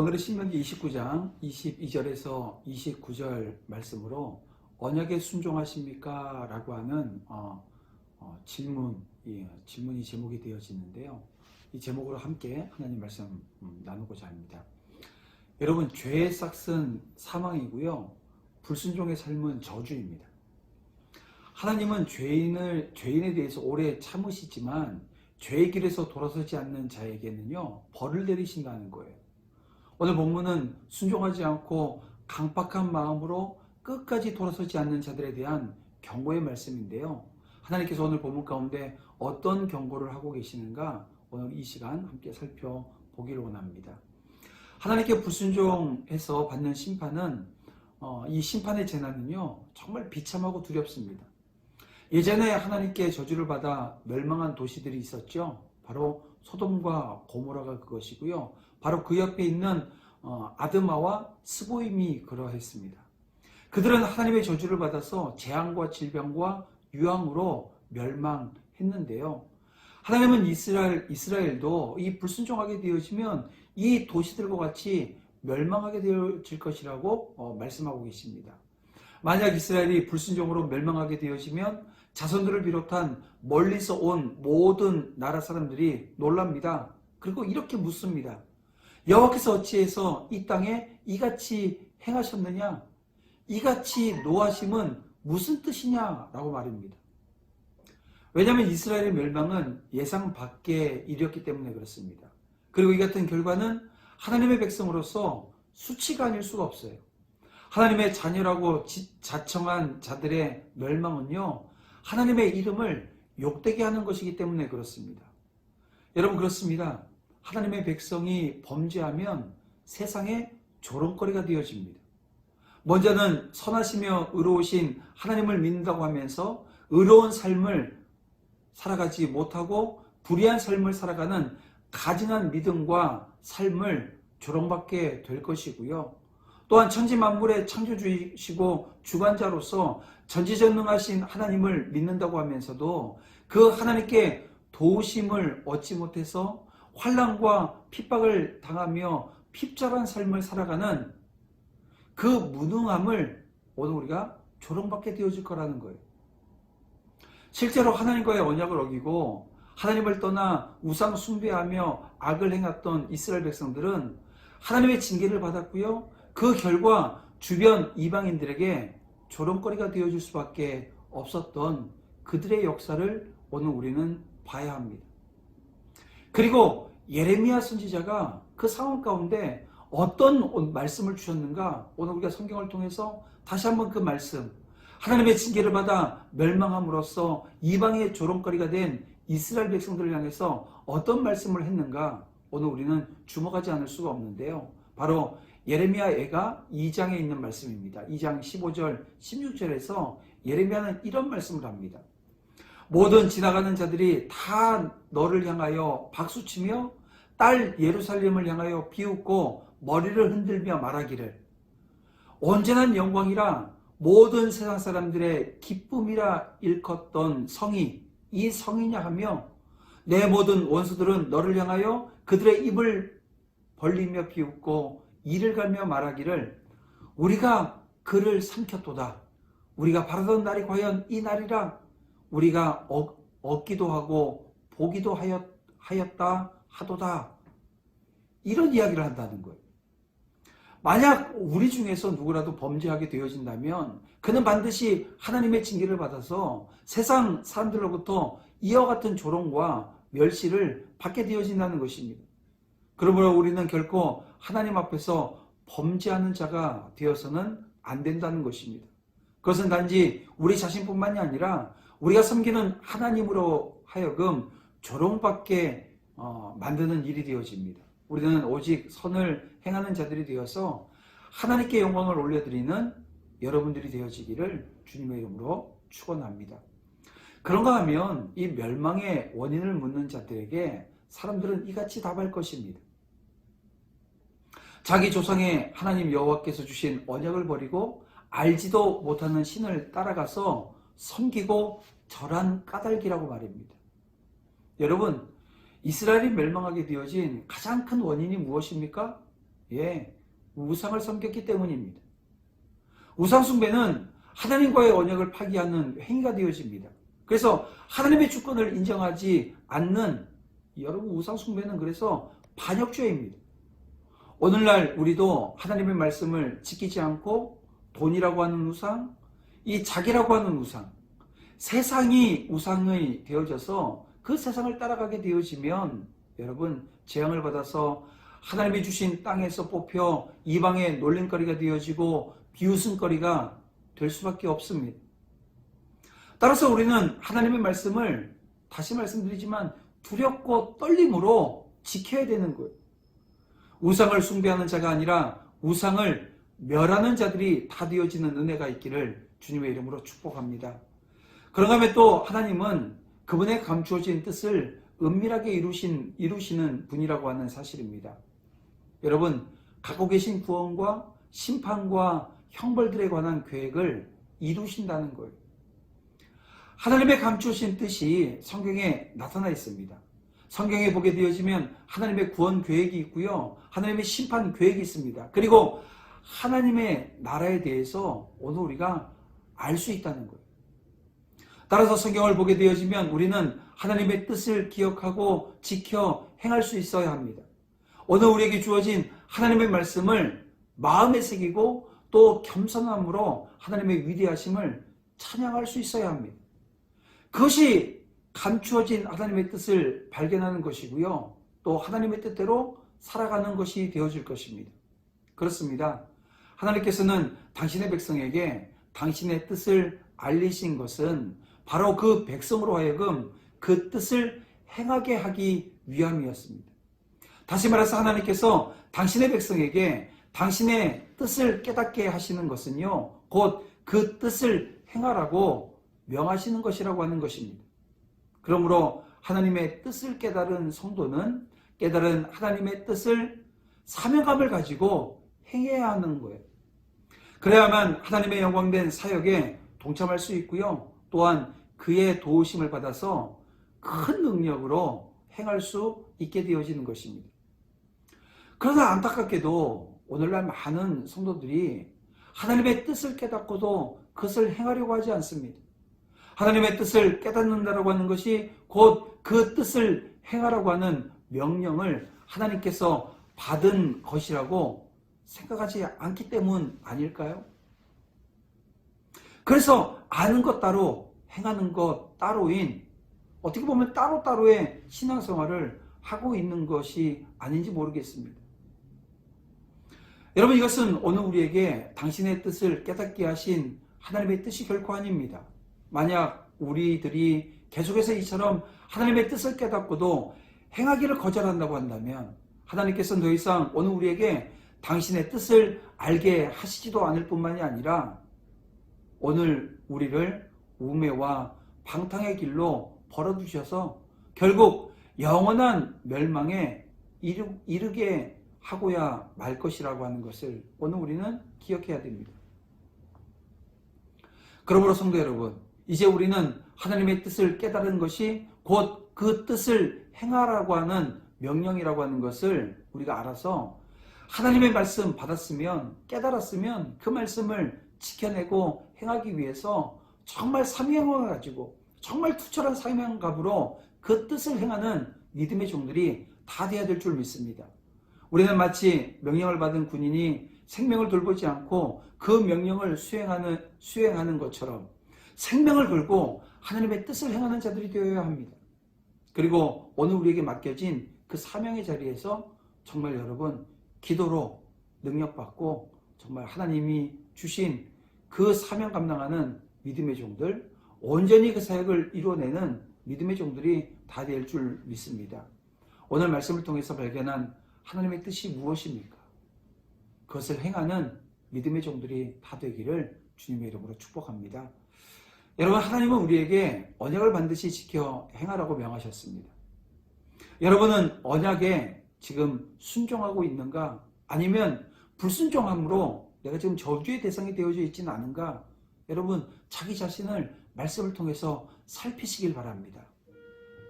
오늘은 신명기 29장 22절에서 29절 말씀으로 언약에 순종하십니까? 라고 하는 질문이 제목이 되어지는데요. 이 제목으로 함께 하나님 말씀 나누고자 합니다. 여러분, 죄의 싹은 사망이고요. 불순종의 삶은 저주입니다. 하나님은 죄인에 대해서 오래 참으시지만 죄의 길에서 돌아서지 않는 자에게는요, 벌을 내리신다는 거예요. 오늘 본문은 순종하지 않고 강팍한 마음으로 끝까지 돌아서지 않는 자들에 대한 경고의 말씀인데요. 하나님께서 오늘 본문 가운데 어떤 경고를 하고 계시는가, 오늘 이 시간 함께 살펴보기를 원합니다. 하나님께 불순종해서 받는 심판은 이 심판의 재난은요, 정말 비참하고 두렵습니다. 예전에 하나님께 저주를 받아 멸망한 도시들이 있었죠. 바로 소돔과 고모라가 그것이고요. 바로 그 옆에 있는 아드마와 스보임이 그러했습니다. 그들은 하나님의 저주를 받아서 재앙과 질병과 유황으로 멸망했는데요. 하나님은 이스라엘도 이 불순종하게 되어지면 이 도시들과 같이 멸망하게 되어질 것이라고 말씀하고 계십니다. 만약 이스라엘이 불순종으로 멸망하게 되어지면 자손들을 비롯한 멀리서 온 모든 나라 사람들이 놀랍니다. 그리고 이렇게 묻습니다. 여호와께서 어찌해서 이 땅에 이같이 행하셨느냐? 이같이 노하심은 무슨 뜻이냐? 라고 말입니다. 왜냐하면 이스라엘의 멸망은 예상 밖의 일이었기 때문에 그렇습니다. 그리고 이 같은 결과는 하나님의 백성으로서 수치가 아닐 수가 없어요. 하나님의 자녀라고 자청한 자들의 멸망은요, 하나님의 이름을 욕되게 하는 것이기 때문에 그렇습니다. 여러분, 그렇습니다. 하나님의 백성이 범죄하면 세상에 조롱거리가 되어집니다. 먼저는 선하시며 의로우신 하나님을 믿는다고 하면서 의로운 삶을 살아가지 못하고 불의한 삶을 살아가는 가증한 믿음과 삶을 조롱받게 될 것이고요. 또한 천지만물의 창조주이시고 주관자로서 전지전능하신 하나님을 믿는다고 하면서도 그 하나님께 도우심을 얻지 못해서 환난과 핍박을 당하며 핍절한 삶을 살아가는 그 무능함을 오늘 우리가 조롱받게 되어질 거라는 거예요. 실제로 하나님과의 언약을 어기고 하나님을 떠나 우상 숭배하며 악을 행했던 이스라엘 백성들은 하나님의 징계를 받았고요. 그 결과 주변 이방인들에게 조롱거리가 되어줄 수밖에 없었던 그들의 역사를 오늘 우리는 봐야 합니다. 그리고 예레미야 선지자가 그 상황 가운데 어떤 말씀을 주셨는가, 오늘 우리가 성경을 통해서 다시 한번 그 말씀, 하나님의 징계를 받아 멸망함으로써 이방의 조롱거리가 된 이스라엘 백성들을 향해서 어떤 말씀을 했는가, 오늘 우리는 주목하지 않을 수가 없는데요. 바로 예레미야가 2장에 있는 말씀입니다. 2장 15절, 16절에서 예레미야는 이런 말씀을 합니다. 모든 지나가는 자들이 다 너를 향하여 박수치며 딸 예루살렘을 향하여 비웃고 머리를 흔들며 말하기를 온전한 영광이라 모든 세상 사람들의 기쁨이라 일컫던 성이 이 성이냐 하며 내 모든 원수들은 너를 향하여 그들의 입을 벌리며 비웃고 이를 갈며 말하기를 우리가 그를 삼켰도다. 우리가 바라던 날이 과연 이 날이라. 우리가 얻기도 하고 보기도 하였다 하도다. 이런 이야기를 한다는 거예요. 만약 우리 중에서 누구라도 범죄하게 되어진다면 그는 반드시 하나님의 징계를 받아서 세상 사람들로부터 이와 같은 조롱과 멸시를 받게 되어진다는 것입니다. 그러므로 우리는 결코 하나님 앞에서 범죄하는 자가 되어서는 안 된다는 것입니다. 그것은 단지 우리 자신뿐만이 아니라 우리가 섬기는 하나님으로 하여금 조롱받게 만드는 일이 되어집니다. 우리는 오직 선을 행하는 자들이 되어서 하나님께 영광을 올려드리는 여러분들이 되어지기를 주님의 이름으로 축원합니다. 그런가 하면 이 멸망의 원인을 묻는 자들에게 사람들은 이같이 답할 것입니다. 자기 조상의 하나님 여호와께서 주신 언약을 버리고 알지도 못하는 신을 따라가서 섬기고 절한 까닭이라고 말입니다. 여러분, 이스라엘이 멸망하게 되어진 가장 큰 원인이 무엇입니까? 예, 우상을 섬겼기 때문입니다. 우상 숭배는 하나님과의 언약을 파기하는 행위가 되어집니다. 그래서 하나님의 주권을 인정하지 않는 여러분 우상 숭배는 그래서 반역죄입니다. 오늘날 우리도 하나님의 말씀을 지키지 않고 돈이라고 하는 우상, 이 자기라고 하는 우상, 세상이 우상이 되어져서 그 세상을 따라가게 되어지면 여러분 재앙을 받아서 하나님이 주신 땅에서 뽑혀 이방의 놀림거리가 되어지고 비웃음거리가 될 수밖에 없습니다. 따라서 우리는 하나님의 말씀을 다시 말씀드리지만 두렵고 떨림으로 지켜야 되는 거예요. 우상을 숭배하는 자가 아니라 우상을 멸하는 자들이 다 되어지는 은혜가 있기를 주님의 이름으로 축복합니다. 그런가 하면 또 하나님은 그분의 감추어진 뜻을 은밀하게 이루시는 분이라고 하는 사실입니다. 여러분, 갖고 계신 구원과 심판과 형벌들에 관한 계획을 이루신다는 거예요. 하나님의 감추신 뜻이 성경에 나타나 있습니다. 성경에 보게 되어지면 하나님의 구원 계획이 있고요. 하나님의 심판 계획이 있습니다. 그리고 하나님의 나라에 대해서 오늘 우리가 알 수 있다는 거예요. 따라서 성경을 보게 되어지면 우리는 하나님의 뜻을 기억하고 지켜 행할 수 있어야 합니다. 오늘 우리에게 주어진 하나님의 말씀을 마음에 새기고 또 겸손함으로 하나님의 위대하심을 찬양할 수 있어야 합니다. 그것이 감추어진 하나님의 뜻을 발견하는 것이고요. 또 하나님의 뜻대로 살아가는 것이 되어질 것입니다. 그렇습니다. 하나님께서는 당신의 백성에게 당신의 뜻을 알리신 것은 바로 그 백성으로 하여금 그 뜻을 행하게 하기 위함이었습니다. 다시 말해서 하나님께서 당신의 백성에게 당신의 뜻을 깨닫게 하시는 것은요, 곧 그 뜻을 행하라고 명하시는 것이라고 하는 것입니다. 그러므로 하나님의 뜻을 깨달은 성도는 깨달은 하나님의 뜻을 사명감을 가지고 행해야 하는 거예요. 그래야만 하나님의 영광된 사역에 동참할 수 있고요. 또한 그의 도우심을 받아서 큰 능력으로 행할 수 있게 되어지는 것입니다. 그러나 안타깝게도 오늘날 많은 성도들이 하나님의 뜻을 깨닫고도 그것을 행하려고 하지 않습니다. 하나님의 뜻을 깨닫는다라고 하는 것이 곧 그 뜻을 행하라고 하는 명령을 하나님께서 받은 것이라고 생각하지 않기 때문 아닐까요? 그래서 아는 것 따로 행하는 것 따로인 어떻게 보면 따로따로의 신앙생활을 하고 있는 것이 아닌지 모르겠습니다. 여러분, 이것은 오늘 우리에게 당신의 뜻을 깨닫게 하신 하나님의 뜻이 결코 아닙니다. 만약 우리들이 계속해서 이처럼 하나님의 뜻을 깨닫고도 행하기를 거절한다고 한다면 하나님께서는 더 이상 오늘 우리에게 당신의 뜻을 알게 하시지도 않을 뿐만이 아니라 오늘 우리를 우매와 방탕의 길로 벌어두셔서 결국 영원한 멸망에 이르게 하고야 말 것이라고 하는 것을 오늘 우리는 기억해야 됩니다. 그러므로 성도 여러분, 이제 우리는 하나님의 뜻을 깨달은 것이 곧 그 뜻을 행하라고 하는 명령이라고 하는 것을 우리가 알아서 하나님의 말씀 받았으면, 깨달았으면 그 말씀을 지켜내고 행하기 위해서 정말 사명감을 가지고 정말 투철한 사명감으로 그 뜻을 행하는 믿음의 종들이 다 되어야 될 줄 믿습니다. 우리는 마치 명령을 받은 군인이 생명을 돌보지 않고 그 명령을 수행하는 것처럼 생명을 걸고 하나님의 뜻을 행하는 자들이 되어야 합니다. 그리고 오늘 우리에게 맡겨진 그 사명의 자리에서 정말 여러분 기도로 능력받고 정말 하나님이 주신 그 사명 감당하는 믿음의 종들, 온전히 그 사역을 이루어내는 믿음의 종들이 다 될 줄 믿습니다. 오늘 말씀을 통해서 발견한 하나님의 뜻이 무엇입니까? 그것을 행하는 믿음의 종들이 다 되기를 주님의 이름으로 축복합니다. 여러분, 하나님은 우리에게 언약을 반드시 지켜 행하라고 명하셨습니다. 여러분은 언약에 지금 순종하고 있는가? 아니면 불순종함으로 내가 지금 저주의 대상이 되어져 있지는 않은가? 여러분, 자기 자신을 말씀을 통해서 살피시길 바랍니다.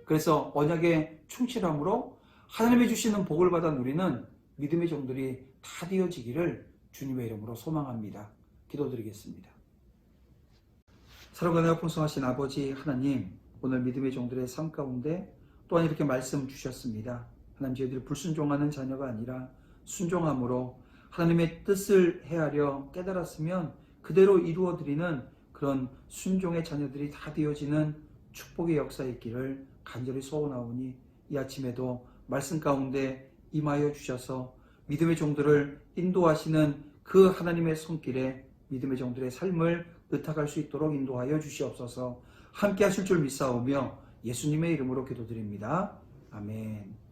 그래서 언약에 충실함으로 하나님이 주시는 복을 받아 누리는 믿음의 종들이 다 되어지기를 주님의 이름으로 소망합니다. 기도드리겠습니다. 사랑과 풍성하신 아버지 하나님, 오늘 믿음의 종들의 삶 가운데 또한 이렇게 말씀 주셨습니다. 하나님, 저희들이 불순종하는 자녀가 아니라 순종함으로 하나님의 뜻을 헤아려 깨달았으면 그대로 이루어드리는 그런 순종의 자녀들이 다 되어지는 축복의 역사에 있기를 간절히 소원하오니, 이 아침에도 말씀 가운데 임하여 주셔서 믿음의 종들을 인도하시는 그 하나님의 손길에 믿음의 종들의 삶을 의탁할 수 있도록 인도하여 주시옵소서. 함께 하실 줄 믿사오며 예수님의 이름으로 기도드립니다. 아멘.